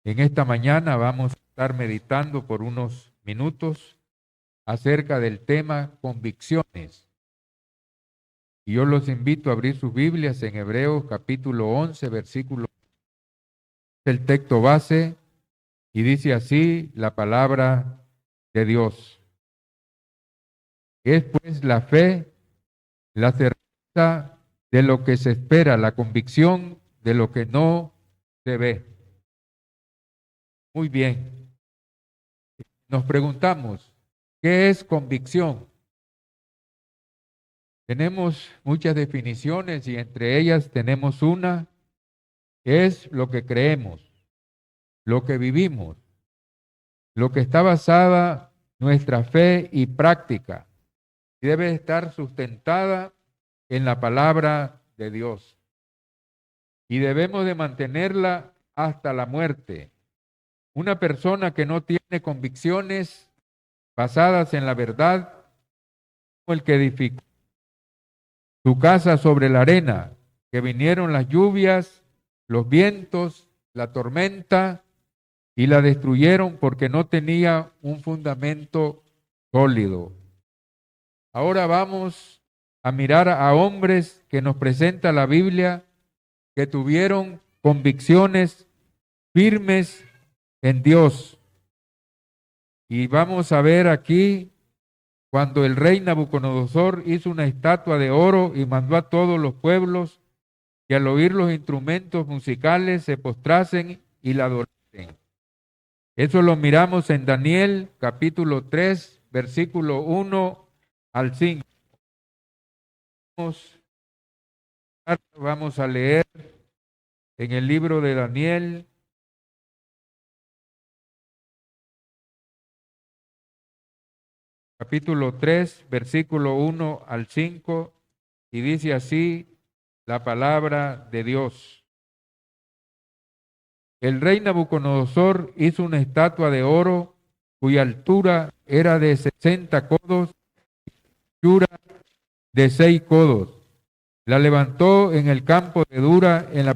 En esta mañana vamos a estar meditando por unos minutos acerca del tema convicciones. Y yo los invito a abrir sus Biblias en Hebreos capítulo 11, versículo, el texto base, y dice así la palabra de Dios. Es pues la fe, la certeza de lo que se espera, la convicción de lo que no se ve. Muy bien. Nos preguntamos, ¿qué es convicción? Tenemos muchas definiciones y entre ellas tenemos una, es lo que creemos, lo que vivimos, lo que está basada nuestra fe y práctica y debe estar sustentada en la palabra de Dios. Y debemos de mantenerla hasta la muerte. Una persona que no tiene convicciones basadas en la verdad, como el que edificó su casa sobre la arena, que vinieron las lluvias, los vientos, la tormenta y la destruyeron porque no tenía un fundamento sólido. Ahora vamos a mirar a hombres que nos presenta la Biblia que tuvieron convicciones firmes en Dios. Y vamos a ver aquí cuando el rey Nabucodonosor hizo una estatua de oro y mandó a todos los pueblos que al oír los instrumentos musicales se postrasen y la adorasen. Eso lo miramos en Daniel capítulo 3, versículo 1 al 5. Vamos a leer en el libro de Daniel, capítulo 3, versículo 1 al 5, y dice así la palabra de Dios. El rey Nabucodonosor hizo una estatua de oro cuya altura era de 60 codos y anchura de 6 codos. La levantó en el campo de Dura, en la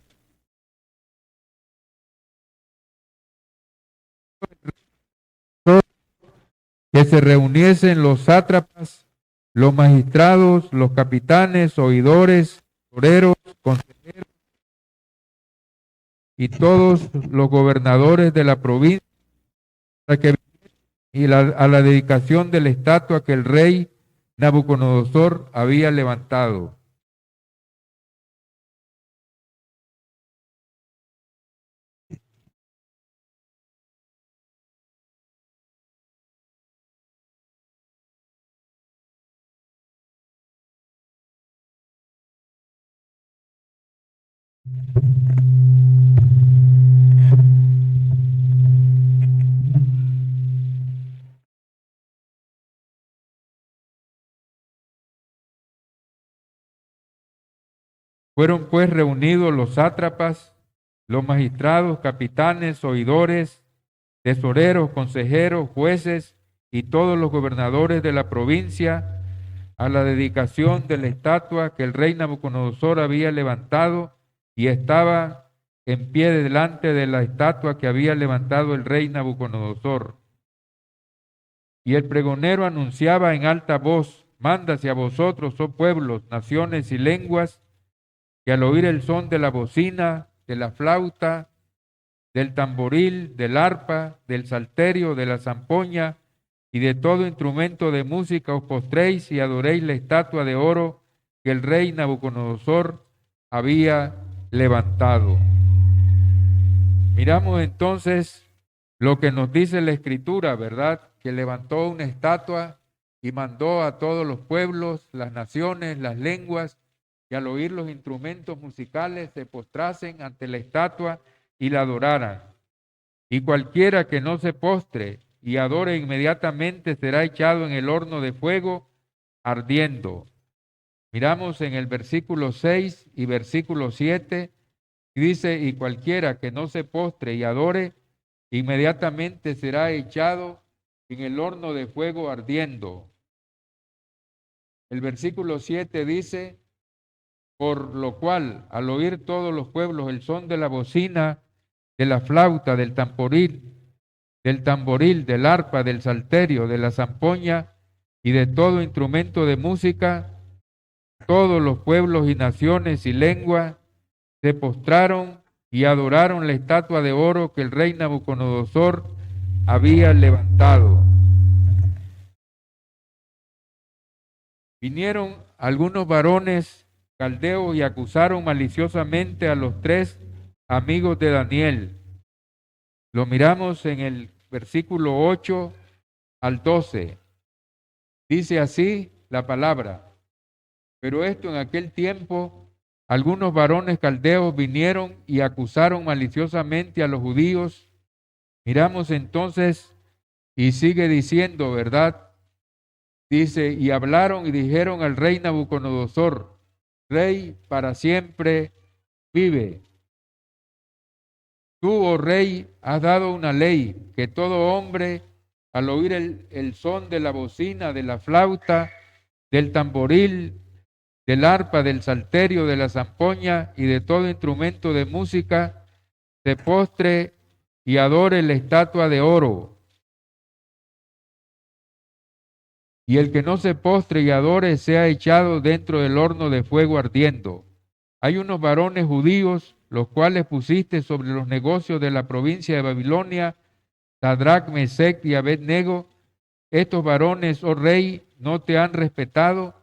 que se reuniesen los sátrapas, los magistrados, los capitanes, oidores, toreros, consejeros y todos los gobernadores de la provincia para que a la dedicación de la estatua que el rey Nabucodonosor había levantado. Fueron pues reunidos los sátrapas, los magistrados, capitanes, oidores, tesoreros, consejeros, jueces y todos los gobernadores de la provincia a la dedicación de la estatua que el rey Nabucodonosor había levantado y estaba en pie delante de la estatua que había levantado el rey Nabucodonosor. Y el pregonero anunciaba en alta voz: mándase a vosotros, oh pueblos, naciones y lenguas, que al oír el son de la bocina, de la flauta, del tamboril, del arpa, del salterio, de la zampoña y de todo instrumento de música, os postréis y adoréis la estatua de oro que el rey Nabucodonosor había levantado. Miramos entonces lo que nos dice la Escritura, ¿verdad? Que levantó una estatua y mandó a todos los pueblos, las naciones, las lenguas, que al oír los instrumentos musicales se postrasen ante la estatua y la adoraran. Y cualquiera que no se postre y adore inmediatamente será echado en el horno de fuego ardiendo. Miramos en el versículo 6 y versículo 7, y dice: y cualquiera que no se postre y adore, inmediatamente será echado en el horno de fuego ardiendo. El versículo 7 dice: por lo cual, al oír todos los pueblos el son de la bocina de la flauta, del tamboril, del arpa, del salterio, de la zampoña y de todo instrumento de música, todos los pueblos y naciones y lenguas se postraron y adoraron la estatua de oro que el rey Nabucodonosor había levantado. Vinieron algunos varones caldeos y acusaron maliciosamente a los 3 amigos de Daniel. Lo miramos en el versículo 8 al 12. Dice así la palabra: pero esto en aquel tiempo, algunos varones caldeos vinieron y acusaron maliciosamente a los judíos. Miramos entonces, y sigue diciendo, ¿verdad? Dice, y hablaron y dijeron al rey Nabucodonosor: Rey, para siempre vive. Tú, oh rey, has dado una ley que todo hombre, al oír el son de la bocina, de la flauta, del tamboril, del arpa, del salterio, de la zampoña y de todo instrumento de música, se postre y adore la estatua de oro. Y el que no se postre y adore sea echado dentro del horno de fuego ardiendo. Hay unos varones judíos, los cuales pusiste sobre los negocios de la provincia de Babilonia, Sadrac, Mesec y Abed-nego. Estos varones, oh rey, no te han respetado,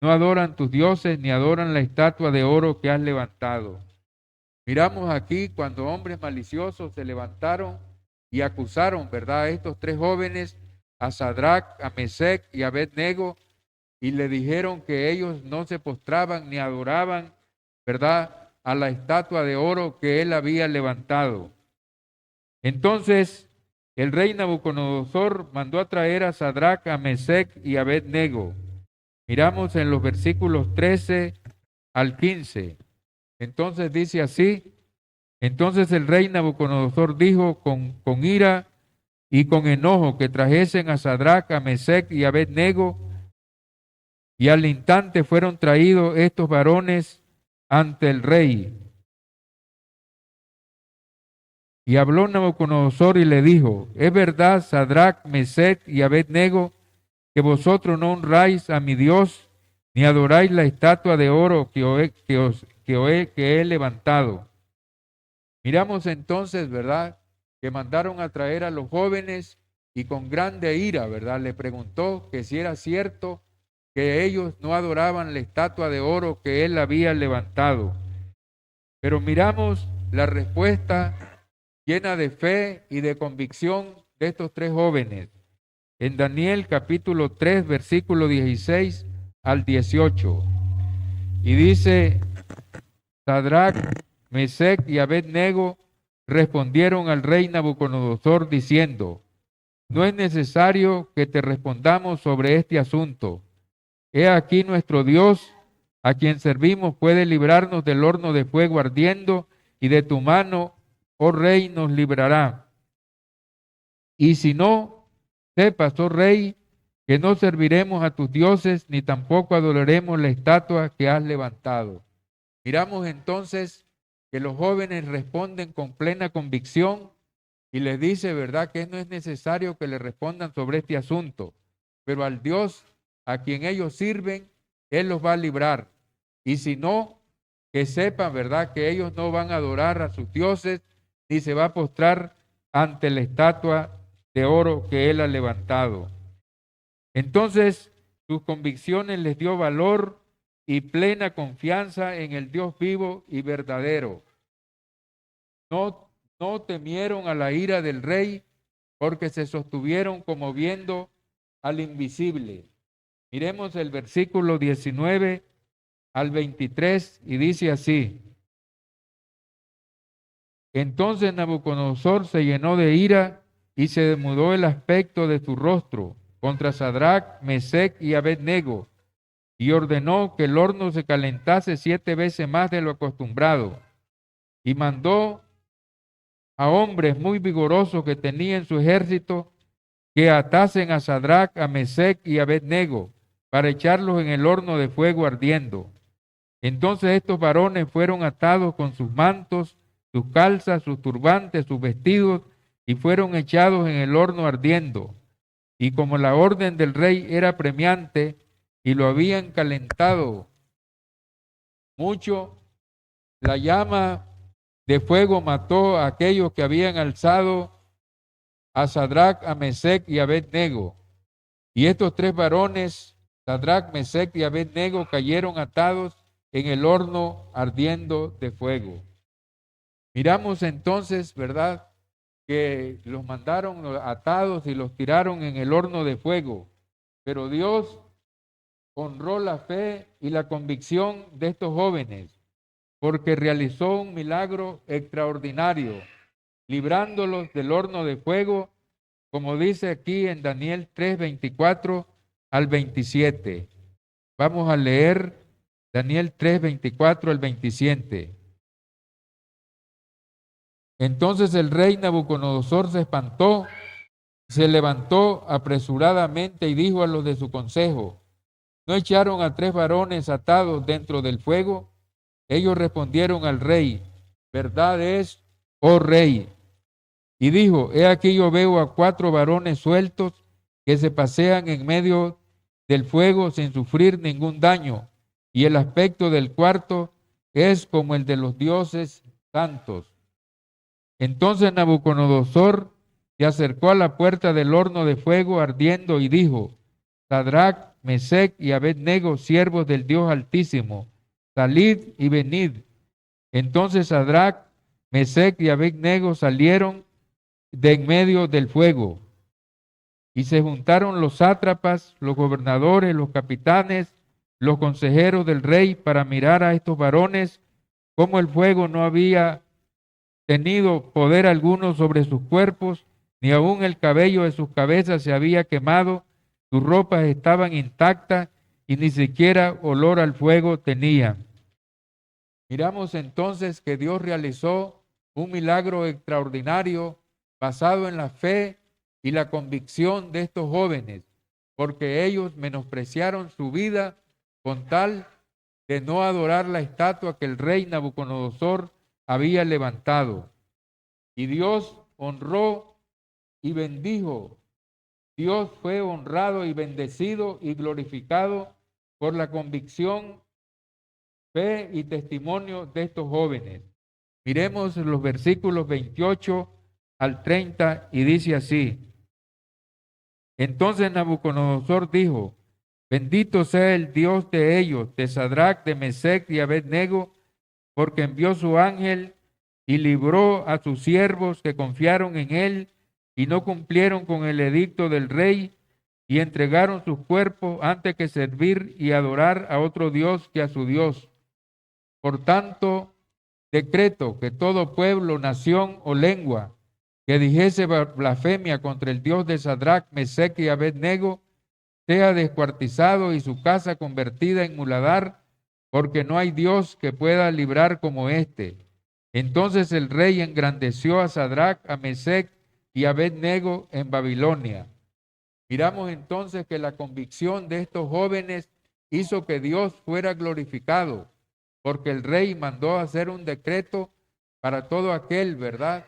no adoran tus dioses, ni adoran la estatua de oro que has levantado. Miramos aquí cuando hombres maliciosos se levantaron y acusaron, ¿verdad?, a estos 3 jóvenes, a Sadrac, a Mesec y a Abed-nego, y le dijeron que ellos no se postraban ni adoraban, ¿verdad?, a la estatua de oro que él había levantado. Entonces el rey Nabucodonosor mandó a traer a Sadrac, a Mesec y a Abed-nego. Miramos en los versículos 13 al 15. Entonces dice así: entonces el rey Nabucodonosor dijo con ira y con enojo que trajesen a Sadrac, a Mesec y a Abed-nego, y al instante fueron traídos estos varones ante el rey. Y habló Nabucodonosor y le dijo: es verdad, Sadrac, Mesec y Abed-nego, que vosotros no honráis a mi Dios, ni adoráis la estatua de oro que he levantado. Miramos entonces, ¿verdad?, que mandaron a traer a los jóvenes y con grande ira, ¿verdad?, le preguntó que si era cierto que ellos no adoraban la estatua de oro que él había levantado. Pero miramos la respuesta llena de fe y de convicción de estos 3 jóvenes en Daniel capítulo 3, versículo 16 al 18. Y dice: Sadrac, Mesec y Abed-nego respondieron al rey Nabucodonosor diciendo: no es necesario que te respondamos sobre este asunto. He aquí nuestro Dios, a quien servimos, puede librarnos del horno de fuego ardiendo, y de tu mano, oh rey, nos librará. Y si no, sepas, oh rey, que no serviremos a tus dioses, ni tampoco adoraremos la estatua que has levantado. Miramos entonces que los jóvenes responden con plena convicción y les dice, ¿verdad?, que no es necesario que le respondan sobre este asunto, pero al Dios a quien ellos sirven, Él los va a librar. Y si no, que sepan, ¿verdad?, que ellos no van a adorar a sus dioses, ni se va a postrar ante la estatua de oro que Él ha levantado. Entonces, sus convicciones les dio valor y plena confianza en el Dios vivo y verdadero. No temieron a la ira del rey, porque se sostuvieron como viendo al invisible. Miremos el versículo 19 al 23 y dice así: entonces Nabucodonosor se llenó de ira y se demudó el aspecto de su rostro contra Sadrac, Mesec y Abed-nego, y ordenó que el horno se calentase 7 veces más de lo acostumbrado, y mandó a hombres muy vigorosos que tenía en su ejército que atasen a Sadrac, a Mesec y a Abed-nego para echarlos en el horno de fuego ardiendo. Entonces estos varones fueron atados con sus mantos sus calzas, sus turbantes, sus vestidos, y fueron echados en el horno ardiendo. Y como la orden del rey era premiante y lo habían calentado mucho, la llama de fuego mató a aquellos que habían alzado a Sadrach, a Mesec y a Abed-nego. Y estos tres varones, Sadrach, Mesec y Abed-nego, cayeron atados en el horno ardiendo de fuego. Miramos entonces, ¿verdad?, que los mandaron atados y los tiraron en el horno de fuego. Pero Dios honró la fe y la convicción de estos jóvenes, porque realizó un milagro extraordinario, librándolos del horno de fuego, como dice aquí en Daniel 3, 24 al 27. Vamos a leer Daniel 3, 24 al 27. Entonces el rey Nabucodonosor se espantó, se levantó apresuradamente y dijo a los de su consejo: ¿no echaron a tres varones atados dentro del fuego? Ellos respondieron al rey: verdad es, oh rey. Y dijo: he aquí yo veo a cuatro varones sueltos que se pasean en medio del fuego sin sufrir ningún daño, y el aspecto del cuarto es como el de los dioses santos. Entonces Nabucodonosor se acercó a la puerta del horno de fuego ardiendo y dijo: Sadrach, Mesec y Abed-nego, siervos del Dios Altísimo, salid y venid. Entonces Sadrach, Mesec y Abed-nego salieron de en medio del fuego. Y se juntaron los sátrapas, los gobernadores, los capitanes, los consejeros del rey para mirar a estos varones, cómo el fuego no había tenido poder alguno sobre sus cuerpos, ni aun el cabello de sus cabezas se había quemado, sus ropas estaban intactas y ni siquiera olor al fuego tenían. Miramos entonces que Dios realizó un milagro extraordinario basado en la fe y la convicción de estos jóvenes, porque ellos menospreciaron su vida con tal de no adorar la estatua que el rey Nabucodonosor había levantado. Y Dios honró y bendijo. Dios fue honrado y bendecido y glorificado por la convicción, fe y testimonio de estos jóvenes. Miremos los versículos 28 al 30 y dice así: entonces Nabucodonosor dijo: bendito sea el Dios de ellos, de Sadrach, de Mesec y Abed-nego, porque envió su ángel y libró a sus siervos que confiaron en él y no cumplieron con el edicto del rey y entregaron sus cuerpos antes que servir y adorar a otro Dios que a su Dios. Por tanto, decreto que todo pueblo, nación o lengua que dijese blasfemia contra el Dios de Sadrach, Mesec y Abed-nego sea descuartizado y su casa convertida en muladar, porque no hay Dios que pueda librar como éste. Entonces el rey engrandeció a Sadrach, a Mesec y a Abed-nego en Babilonia. Miramos entonces que la convicción de estos jóvenes hizo que Dios fuera glorificado, porque el rey mandó hacer un decreto para todo aquel, ¿verdad?,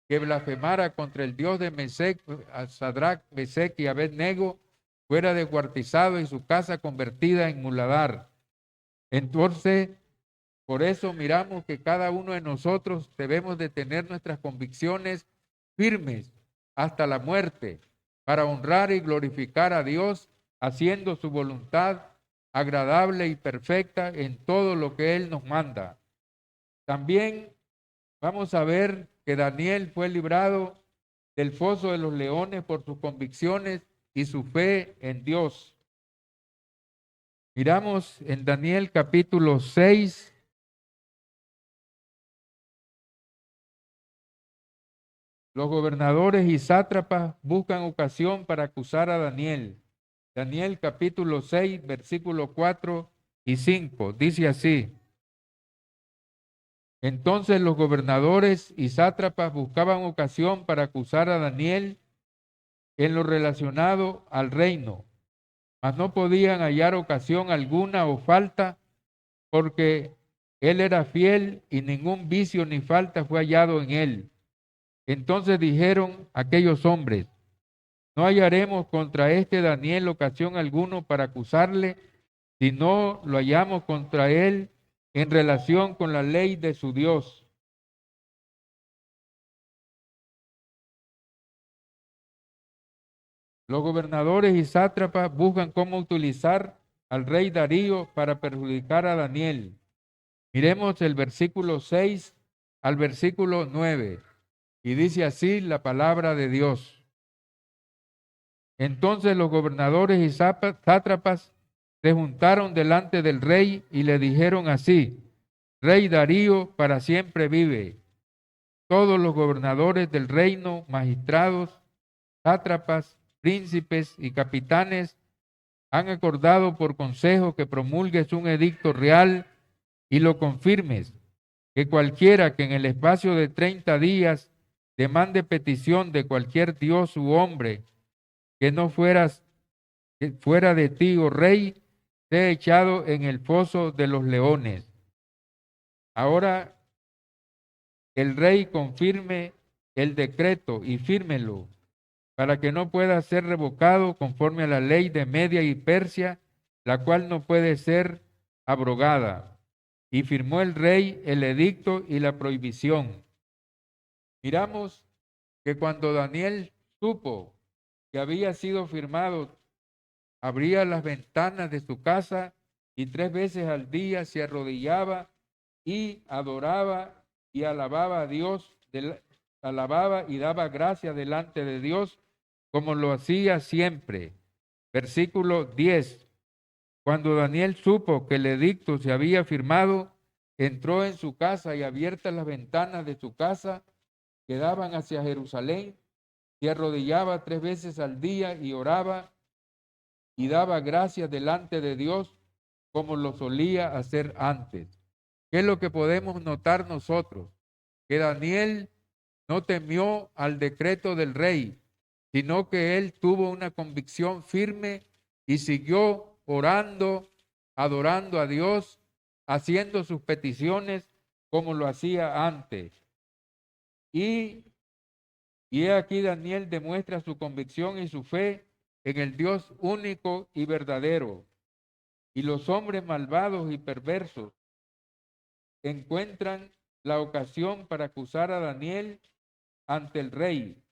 que blasfemara contra el Dios de Mesec, Sadrach, Mesec y Abed-nego, fuera descuartizado y su casa convertida en muladar. Entonces, por eso miramos que cada uno de nosotros debemos de tener nuestras convicciones firmes hasta la muerte, para honrar y glorificar a Dios, haciendo su voluntad agradable y perfecta en todo lo que Él nos manda. También vamos a ver que Daniel fue librado del foso de los leones por sus convicciones y su fe en Dios. Miramos en Daniel capítulo 6, los gobernadores y sátrapas buscan ocasión para acusar a Daniel. Daniel capítulo 6, versículos 4 y 5, dice así: entonces los gobernadores y sátrapas buscaban ocasión para acusar a Daniel en lo relacionado al reino, mas no podían hallar ocasión alguna o falta, porque Él era fiel y ningún vicio ni falta fue hallado en él. Entonces dijeron aquellos hombres: no hallaremos contra este Daniel ocasión alguno para acusarle, si no lo hallamos contra él en relación con la ley de su Dios. Los gobernadores y sátrapas buscan cómo utilizar al rey Darío para perjudicar a Daniel. Miremos el versículo 6 al versículo 9. Y dice así la palabra de Dios. Entonces los gobernadores y sátrapas se juntaron delante del rey y le dijeron así: Rey Darío para siempre vive. Todos los gobernadores del reino, magistrados, sátrapas, príncipes y capitanes han acordado por consejo que promulgues un edicto real y lo confirmes, que cualquiera que en el espacio de 30 días demande petición de cualquier dios u hombre que no fuera de ti, oh rey, sea echado en el foso de los leones. Ahora el rey confirme el decreto y fírmelo, para que no pueda ser revocado conforme a la ley de Media y Persia, la cual no puede ser abrogada. Y firmó el rey el edicto y la prohibición. Miramos que cuando Daniel supo que había sido firmado, abría las ventanas de su casa y 3 veces al día se arrodillaba y adoraba y alababa a Dios, alababa y daba gracias delante de Dios, como lo hacía siempre. Versículo 10. Cuando Daniel supo que el edicto se había firmado, entró en su casa y abiertas las ventanas de su casa que daban hacia Jerusalén, se arrodillaba 3 veces al día y oraba y daba gracias delante de Dios como lo solía hacer antes. ¿Qué es lo que podemos notar nosotros? Que Daniel no temió al decreto del rey, sino que él tuvo una convicción firme y siguió orando, adorando a Dios, haciendo sus peticiones como lo hacía antes. Y he aquí Daniel demuestra su convicción y su fe en el Dios único y verdadero. Y los hombres malvados y perversos encuentran la ocasión para acusar a Daniel ante el rey.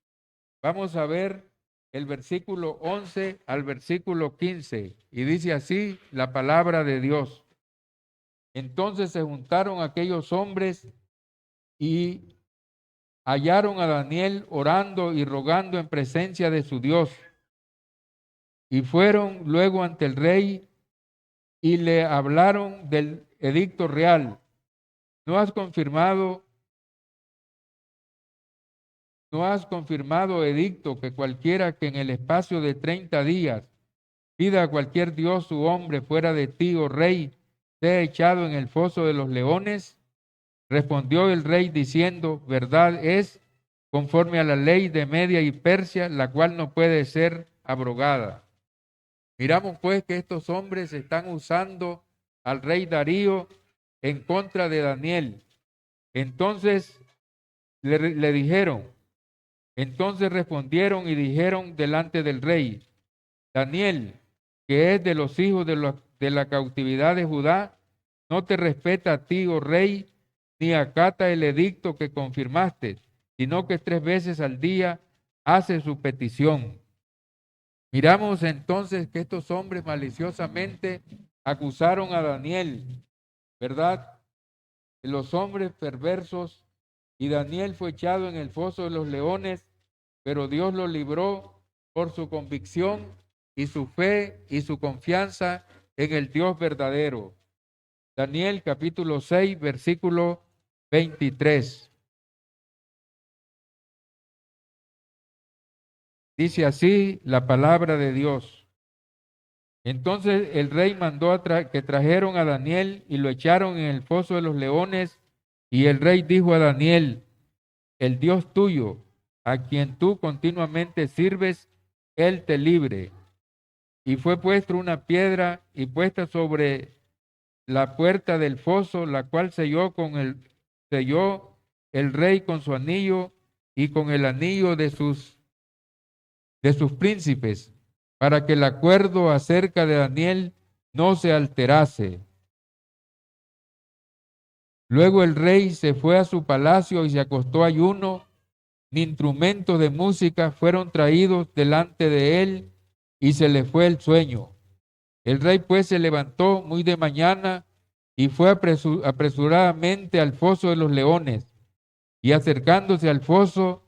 Vamos a ver el versículo 11 al versículo 15, y dice así la palabra de Dios. Entonces se juntaron aquellos hombres y hallaron a Daniel orando y rogando en presencia de su Dios. Y fueron luego ante el rey y le hablaron del edicto real. ¿No has confirmado edicto que cualquiera que en el espacio de 30 días pida a cualquier dios u hombre fuera de ti, oh rey, sea echado en el foso de los leones? Respondió el rey diciendo: verdad es, conforme a la ley de Media y Persia, la cual no puede ser abrogada. Miramos pues que estos hombres están usando al rey Darío en contra de Daniel. Entonces le dijeron, entonces respondieron y dijeron delante del rey: Daniel, que es de los hijos de la cautividad de Judá, no te respeta a ti, oh rey, ni acata el edicto que confirmaste, sino que 3 veces al día hace su petición. Miramos entonces que estos hombres maliciosamente acusaron a Daniel, ¿verdad? Los hombres perversos, y Daniel fue echado en el foso de los leones, pero Dios lo libró por su convicción y su fe y su confianza en el Dios verdadero. Daniel capítulo 6, versículo 23. Dice así la palabra de Dios. Entonces el rey mandó que trajeron a Daniel y lo echaron en el foso de los leones, y el rey dijo a Daniel: el Dios tuyo, a quien tú continuamente sirves, él te libre. Y fue puesta una piedra y puesta sobre la puerta del foso, la cual selló el rey con su anillo y con el anillo de sus príncipes, para que el acuerdo acerca de Daniel no se alterase. Luego el rey se fue a su palacio y se acostó ayuno, ni instrumentos de música fueron traídos delante de él, y se le fue el sueño. El rey pues se levantó muy de mañana y fue apresuradamente al foso de los leones, y acercándose al foso,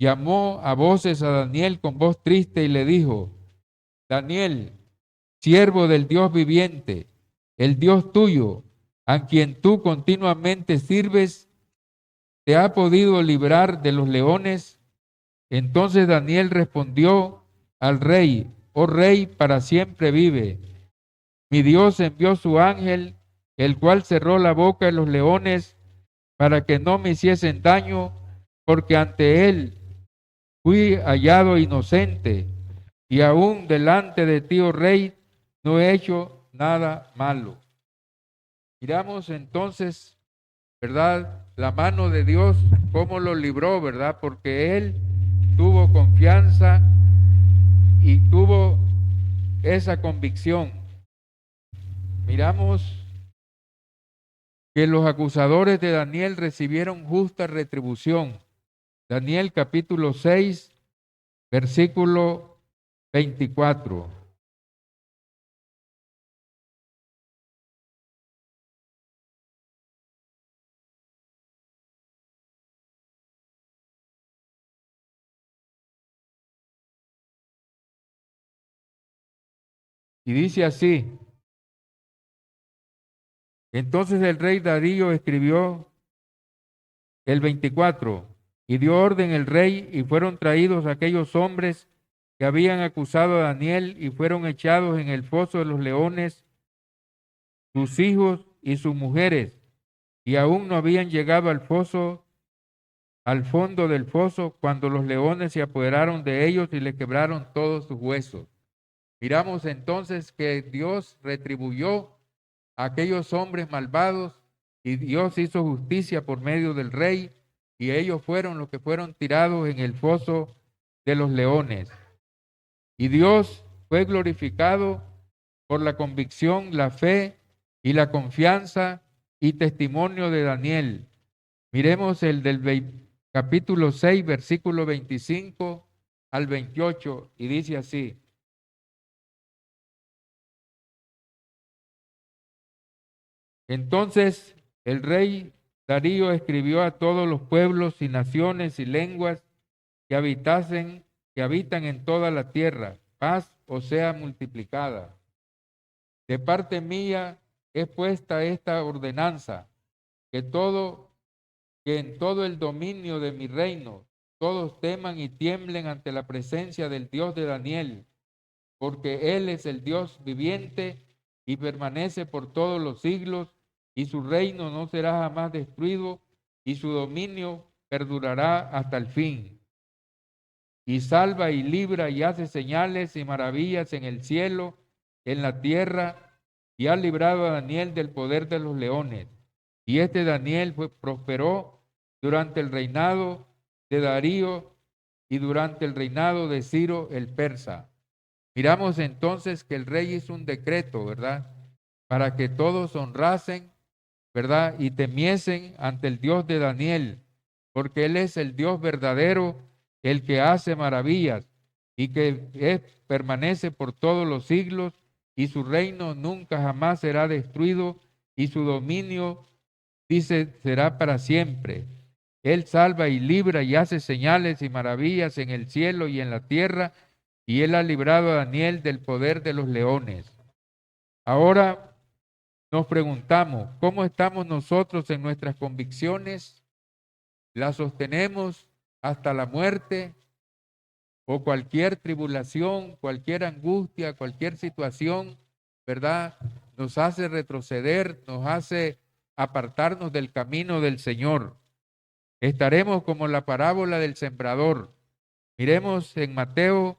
llamó a voces a Daniel con voz triste y le dijo: Daniel, siervo del Dios viviente, el Dios tuyo, a quien tú continuamente sirves, ¿te ha podido librar de los leones? Entonces Daniel respondió al rey: Oh rey, para siempre vive. Mi Dios envió su ángel, el cual cerró la boca de los leones para que no me hiciesen daño, porque ante él fui hallado inocente, y aún delante de ti, oh rey, no he hecho nada malo. Miramos entonces, ¿verdad?, la mano de Dios, cómo lo libró, ¿verdad? Porque él tuvo confianza y tuvo esa convicción. Miramos que los acusadores de Daniel recibieron justa retribución. Daniel capítulo 6, versículo 24. Y dice así: entonces el rey Darío escribió el 24, y dio orden el rey, y fueron traídos aquellos hombres que habían acusado a Daniel, y fueron echados en el foso de los leones, sus hijos y sus mujeres, y aún no habían llegado al foso, al fondo del foso, cuando los leones se apoderaron de ellos y le quebraron todos sus huesos. Miramos entonces que Dios retribuyó a aquellos hombres malvados, y Dios hizo justicia por medio del rey, y ellos fueron los que fueron tirados en el foso de los leones. Y Dios fue glorificado por la convicción, la fe y la confianza y testimonio de Daniel. Miremos el del capítulo 6, versículo 25 al 28, y dice así: entonces el rey Darío escribió a todos los pueblos y naciones y lenguas que habitan en toda la tierra: paz os sea multiplicada. De parte mía es puesta esta ordenanza, que en todo el dominio de mi reino todos teman y tiemblen ante la presencia del Dios de Daniel, porque Él es el Dios viviente y permanece por todos los siglos, y su reino no será jamás destruido, y su dominio perdurará hasta el fin. Y salva y libra y hace señales y maravillas en el cielo, en la tierra, y ha librado a Daniel del poder de los leones. Y este Daniel prosperó durante el reinado de Darío y durante el reinado de Ciro el persa. Miramos entonces que el rey hizo un decreto, ¿verdad?, para que todos honrasen, ¿verdad?, y temiesen ante el Dios de Daniel, porque Él es el Dios verdadero, el que hace maravillas, y que permanece por todos los siglos, y su reino nunca jamás será destruido, y su dominio, dice, será para siempre. Él salva y libra y hace señales y maravillas en el cielo y en la tierra, y Él ha librado a Daniel del poder de los leones. Ahora nos preguntamos, ¿cómo estamos nosotros en nuestras convicciones? ¿Las sostenemos hasta la muerte? ¿O cualquier tribulación, cualquier angustia, cualquier situación, ¿verdad?, nos hace retroceder, nos hace apartarnos del camino del Señor? Estaremos como la parábola del sembrador. Miremos en Mateo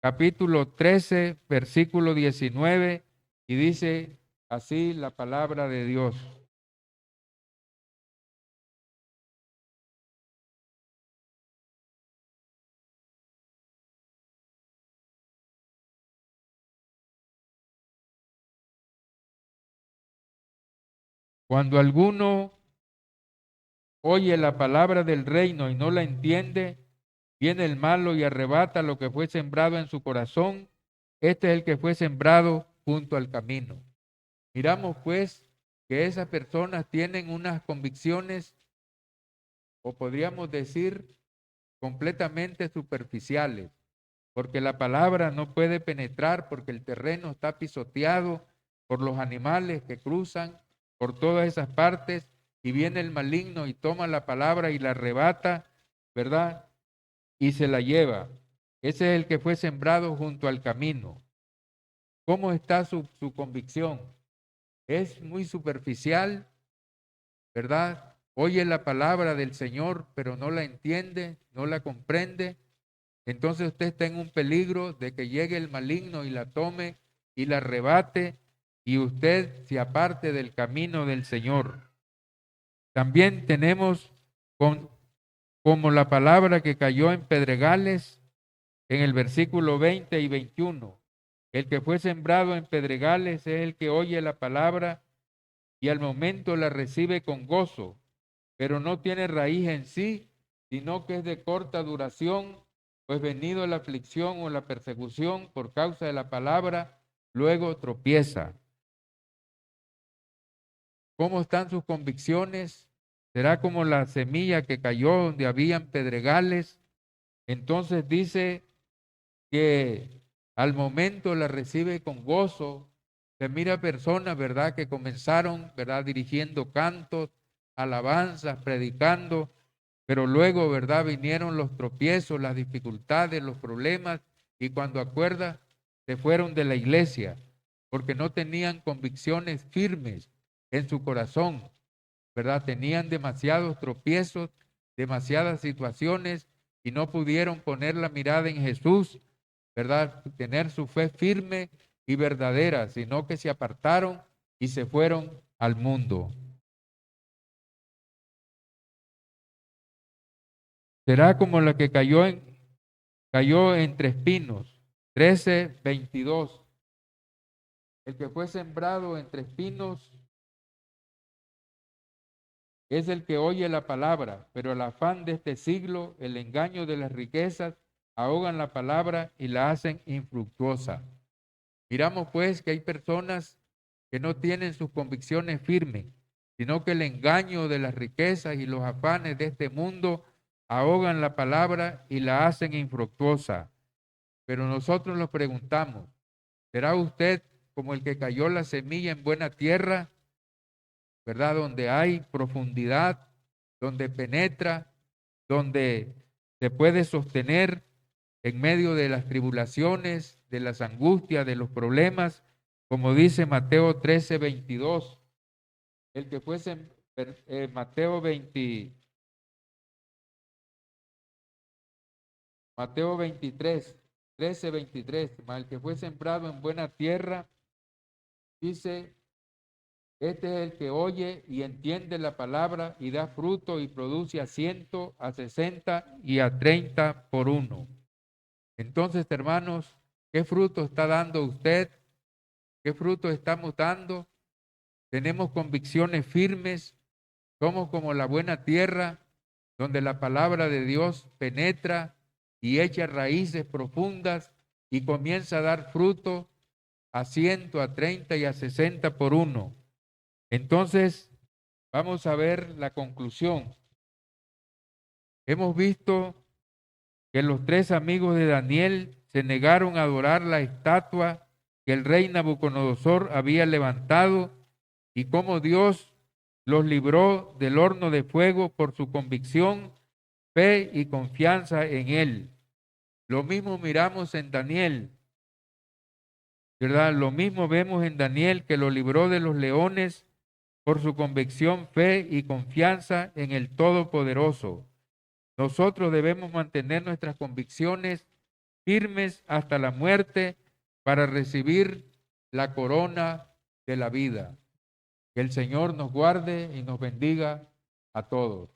capítulo 13, versículo 19, y dice así la palabra de Dios. Cuando alguno oye la palabra del reino y no la entiende, viene el malo y arrebata lo que fue sembrado en su corazón. Este es el que fue sembrado junto al camino. Miramos pues que esas personas tienen unas convicciones, o podríamos decir, completamente superficiales, porque la palabra no puede penetrar, porque el terreno está pisoteado por los animales que cruzan por todas esas partes, y viene el maligno y toma la palabra y la arrebata, ¿verdad? Y se la lleva. Ese es el que fue sembrado junto al camino. ¿Cómo está su convicción? Es muy superficial, ¿verdad? Oye la palabra del Señor, pero no la entiende, no la comprende. Entonces usted está en un peligro de que llegue el maligno y la tome y la arrebate y usted se aparte del camino del Señor. También tenemos como la palabra que cayó en pedregales en el versículo 20 y 21. El que fue sembrado en pedregales es el que oye la palabra y al momento la recibe con gozo, pero no tiene raíz en sí, sino que es de corta duración, pues venido la aflicción o la persecución por causa de la palabra, luego tropieza. ¿Cómo están sus convicciones? ¿Será como la semilla que cayó donde habían pedregales? Entonces dice que al momento la recibe con gozo. Se mira personas, ¿verdad?, que comenzaron, ¿verdad?, dirigiendo cantos, alabanzas, predicando, pero luego, ¿verdad?, vinieron los tropiezos, las dificultades, los problemas, y cuando acuerda, se fueron de la iglesia, porque no tenían convicciones firmes en su corazón, ¿verdad? Tenían demasiados tropiezos, demasiadas situaciones, y no pudieron poner la mirada en Jesús, ¿verdad? Tener su fe firme y verdadera, sino que se apartaron y se fueron al mundo. Será como la que cayó entre espinos. 13:22. El que fue sembrado entre espinos es el que oye la palabra, pero el afán de este siglo, el engaño de las riquezas, ahogan la palabra y la hacen infructuosa. Miramos pues que hay personas que no tienen sus convicciones firmes, sino que el engaño de las riquezas y los afanes de este mundo ahogan la palabra y la hacen infructuosa. Pero nosotros nos preguntamos, ¿será usted como el que cayó la semilla en buena tierra, verdad? Donde hay profundidad, donde penetra, donde se puede sostener en medio de las tribulaciones, de las angustias, de los problemas, como dice Mateo 13:22, el que fuese Mateo 20, Mateo 23, 13:23, el que fue sembrado en buena tierra, dice, este es el que oye y entiende la palabra y da fruto y produce a 100, a 60 y a 30 por uno. Entonces, hermanos, ¿qué fruto está dando usted? ¿Qué fruto estamos dando? Tenemos convicciones firmes, somos como la buena tierra donde la palabra de Dios penetra y echa raíces profundas y comienza a dar fruto a 100, a 30 y a 60 por uno. Entonces, vamos a ver la conclusión. Hemos visto que los 3 amigos de Daniel se negaron a adorar la estatua que el rey Nabucodonosor había levantado y cómo Dios los libró del horno de fuego por su convicción, fe y confianza en él. Lo mismo miramos en Daniel, ¿verdad? Lo mismo vemos en Daniel, que lo libró de los leones por su convicción, fe y confianza en el Todopoderoso. Nosotros debemos mantener nuestras convicciones firmes hasta la muerte para recibir la corona de la vida. Que el Señor nos guarde y nos bendiga a todos.